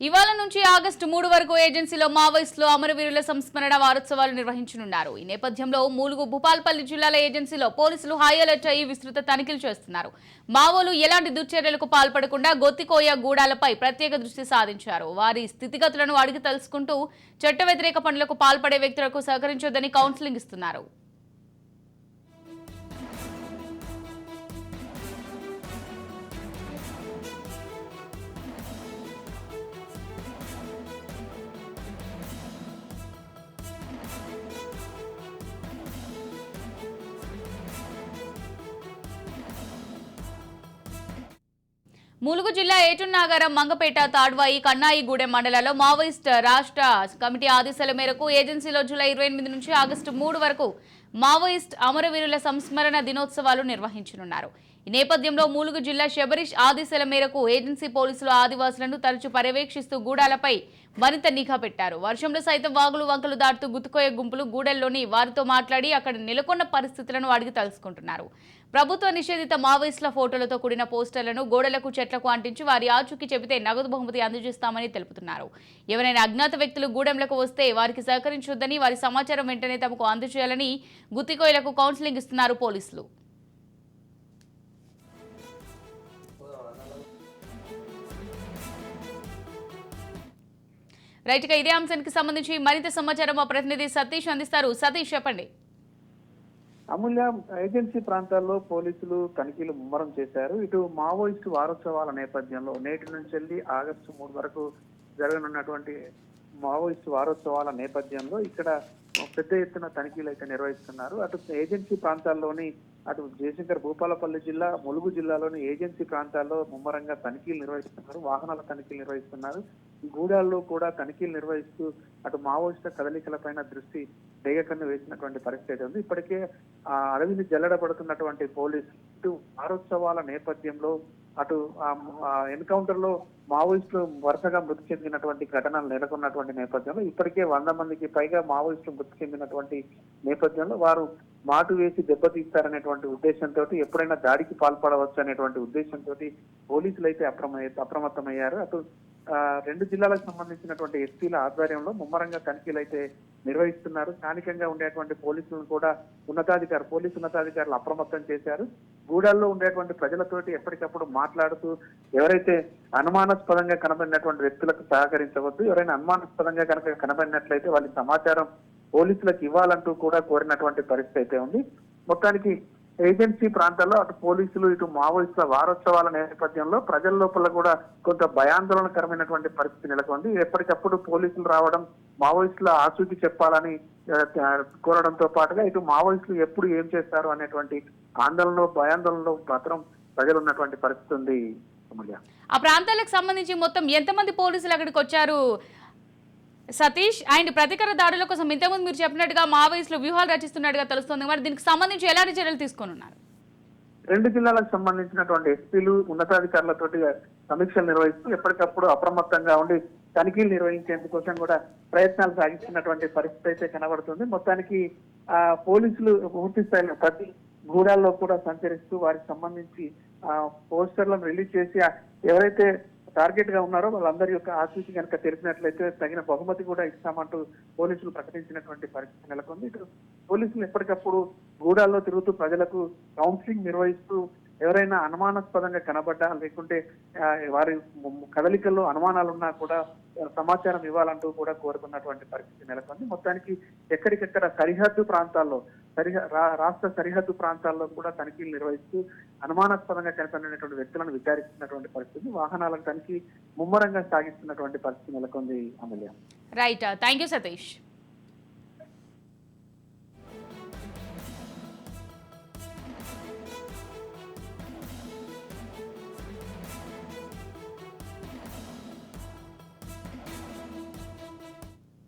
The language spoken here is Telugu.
ఇవాళ నుంచి ఆగస్టు 3 వరకు ఏజెన్సీలో మావోయిస్టులు అమరవీరుల సంస్మరణ వారోత్సవాలు నిర్వహించనున్నారు. ఈ నేపథ్యంలో ములుగు భూపాల్పల్లి జిల్లాల ఏజెన్సీలో పోలీసులు హై అలర్ట్ అయ్యి విస్తృత తనిఖీలు చేస్తున్నారు. మావోలు ఎలాంటి దుశ్చర్యలకు పాల్పడకుండా గొత్తికోయ గూడాలపై ప్రత్యేక దృష్టి సాధించారు. వారి స్థితిగతులను అడిగి తెలుసుకుంటూ చట్ట వ్యతిరేక పనులకు పాల్పడే వ్యక్తులకు సహకరించొద్దని కౌన్సిలింగ్ ఇస్తున్నారు. ములుగు జిల్లా ఏటున్నాగారం, మంగపేట, తాడ్వాయి, కన్నాయిగూడెం మండలాల్లో మావోయిస్ట్ రాష్ట్ర కమిటీ ఆదేశాల మేరకు ఏజెన్సీలో జూలై 28 నుంచి ఆగస్టు 3 వరకు మావోయిస్ట్ అమరవీరుల సంస్మరణ దినోత్సవాలు నిర్వహించనున్నారు. ఈ నేపథ్యంలో ములుగు జిల్లా శబరీష్ ఆదేశాల మేరకు ఏజెన్సీ పోలీసులు ఆదివాసులను తరచూ పర్యవేక్షిస్తూ గూడాలపై మరింత నిఘా పెట్టారు. వర్షంలో సైతం వాగులు వంకలు దాటుతూ గుత్తుకోయ గుంపులు గూడెల్లోని వారితో మాట్లాడి అక్కడ నెలకొన్న పరిస్థితులను అడిగి తెలుసుకుంటున్నారు. ప్రభుత్వ నిషేధిత మావోయిస్టుల ఫోటోలతో కూడిన పోస్టర్లను గోడలకు, చెట్లకు అంటించి వారి ఆచూకీ చెబితే నగదు బహుమతి అందజేస్తామని తెలుపుతున్నారు. ఎవరైనా అజ్ఞాత వ్యక్తులు గూడెంలకు వస్తే వారికి సహకరించొద్దని, వారి సమాచారం వెంటనే తమకు అందజేయాలని గుత్తికోయలకు కౌన్సిలింగ్ ఇస్తున్నారు పోలీసులు. రైట్ గా ఇదే అంశానికి సంబంధించి మరింత సమాచారం మా ప్రతినిధి సతీష్ అందిస్తారు. సతీష్, చెప్పండి. అమూల్య, ఏజెన్సీ ప్రాంతాల్లో పోలీసులు తనిఖీలు ముమ్మరం చేశారు. ఇటు మావోయిస్టు వారోత్సవాల నేపథ్యంలో నేటి నుంచి వెళ్ళి ఆగస్టు 3 వరకు జరగనున్నటువంటి మావోయిస్టు వారోత్సవాల నేపథ్యంలో ఇక్కడ పెద్ద ఎత్తున తనిఖీలు అయితే నిర్వహిస్తున్నారు. అటు ఏజెన్సీ ప్రాంతాల్లోని అటు జయశంకర్ భూపాలపల్లి జిల్లా, ములుగు జిల్లాలోని ఏజెన్సీ ప్రాంతాల్లో ముమ్మరంగా తనిఖీలు నిర్వహిస్తున్నారు. వాహనాల తనిఖీలు నిర్వహిస్తున్నారు. గూడాల్లో కూడా తనిఖీలు నిర్వహిస్తూ అటు మావోయిస్టుల కదలికలపైన దృష్టి డేగకన్ను వేసినటువంటి పరిస్థితి ఉంది. ఇప్పటికే ఆ అడవిని జల్లడబడుతున్నటువంటి పోలీసులు ఇటు వారోత్సవాల నేపథ్యంలో అటు ఎన్కౌంటర్ లో మావోయిస్టులు వరుసగా మృతి చెందినటువంటి ఘటనలు నెలకొన్నటువంటి నేపథ్యంలో ఇప్పటికే 100 మందికి పైగా మావోయిస్టులు మృతి చెందినటువంటి నేపథ్యంలో వారు మాటు వేసి దెబ్బతీస్తారనేటువంటి ఉద్దేశంతో ఎప్పుడైనా దాడికి పాల్పడవచ్చు అనేటువంటి ఉద్దేశంతో పోలీసులు అయితే అప్రమత్తమయ్యారు. అటు 2 జిల్లాలకు సంబంధించినటువంటి ఎస్పీల ఆధ్వర్యంలో ముమ్మరంగా తనిఖీలు అయితే నిర్వహిస్తున్నారు. స్థానికంగా ఉండేటువంటి పోలీసులను కూడా పోలీసు ఉన్నతాధికారులు అప్రమత్తం చేశారు. గూడాల్లో ఉండేటువంటి ప్రజలతోటి ఎప్పటికప్పుడు మాట్లాడుతూ ఎవరైతే అనుమానాస్పదంగా కనబడినటువంటి వ్యక్తులకు సహకరించవద్దు, ఎవరైనా అనుమానాస్పదంగా కనుక కనబడినట్లయితే వాళ్ళ సమాచారం పోలీసులకు ఇవ్వాలంటూ కూడా కోరినటువంటి పరిస్థితి అయితే ఉంది. మొత్తానికి ఏజెన్సీ ప్రాంతాల్లో అటు పోలీసులు ఇటు మావోయిస్టుల వారోత్సవాల నేపథ్యంలో ప్రజల లోపల కూడా కొంత భయాందోళనకరమైనటువంటి పరిస్థితి నెలకొంది. ఎప్పటికప్పుడు పోలీసులు రావడం, మావోయిస్టుల ఆచూకీ చెప్పాలని కోరడంతో పాటుగా ఇటు మావోయిస్టులు ఎప్పుడు ఏం చేస్తారు అనేటువంటి భయాందోళనలో మాత్రం ప్రజలు ఉన్నటువంటి పరిస్థితి ఉంది. ఆ ప్రాంతాలకు సంబంధించి మొత్తం ఎంతమంది పోలీసులు అక్కడికి వచ్చారు సతీష్? అండ్ ప్రతీకార దాడుల కోసం ఇంతకుముందు మీరు చెప్పినట్టుగా మావోయిస్టులు వ్యూహాలు రచిస్తున్నట్టుగా తెలుస్తుంది. మరి దీనికి సంబంధించి ఎలాంటి చర్యలు తీసుకున్నారు? 2 జిల్లాలకు సంబంధించినటువంటి ఎస్పీలు ఉన్నతాధికారులతో సమీక్షలు నిర్వహిస్తూ ఎప్పటికప్పుడు అప్రమత్తంగా ఉండి తనిఖీలు నిర్వహించేందుకోసం కూడా ప్రయత్నాలు సాగిస్తున్నటువంటి పరిస్థితి అయితే కనబడుతుంది. మొత్తానికి పోలీసులు పూర్తి స్థాయిలో ప్రతి గూడాల్లో కూడా సంచరిస్తూ వారికి సంబంధించి పోస్టర్లను రిలీజ్ చేసి ఎవరైతే టార్గెట్ గా ఉన్నారో వాళ్ళందరి యొక్క ఆచూకీ కనుక తెలిసినట్లయితే తగిన బహుమతి కూడా ఇస్తామంటూ పోలీసులు ప్రకటించినటువంటి పరిస్థితి నెలకొంది. ఇటు పోలీసులు ఎప్పటికప్పుడు గూడాల్లో తిరుగుతూ ప్రజలకు కౌన్సిలింగ్ నిర్వహిస్తూ ఎవరైనా అనుమానాస్పదంగా కనబడ్డా లేకుంటే వారి కదలికల్లో అనుమానాలున్నా కూడా సమాచారం ఇవ్వాలంటూ కూడా కోరుకున్నటువంటి పరిస్థితి నెలకొంది. మొత్తానికి ఎక్కడికెక్కడ సరిహద్దు ప్రాంతాల్లో రాష్ట్ర సరిహద్దు ప్రాంతాల్లో కూడా తనిఖీలు నిర్వహిస్తూ అనుమానాస్పదంగా కనపడినటువంటి వ్యక్తులను విచారిస్తున్నటువంటి పరిస్థితి, వాహనాలకు తనిఖీ ముమ్మరంగా సాగిస్తున్నటువంటి పరిస్థితి నెలకొంది. అమూల్య, రైట్, థ్యాంక్ యూ సతీష్.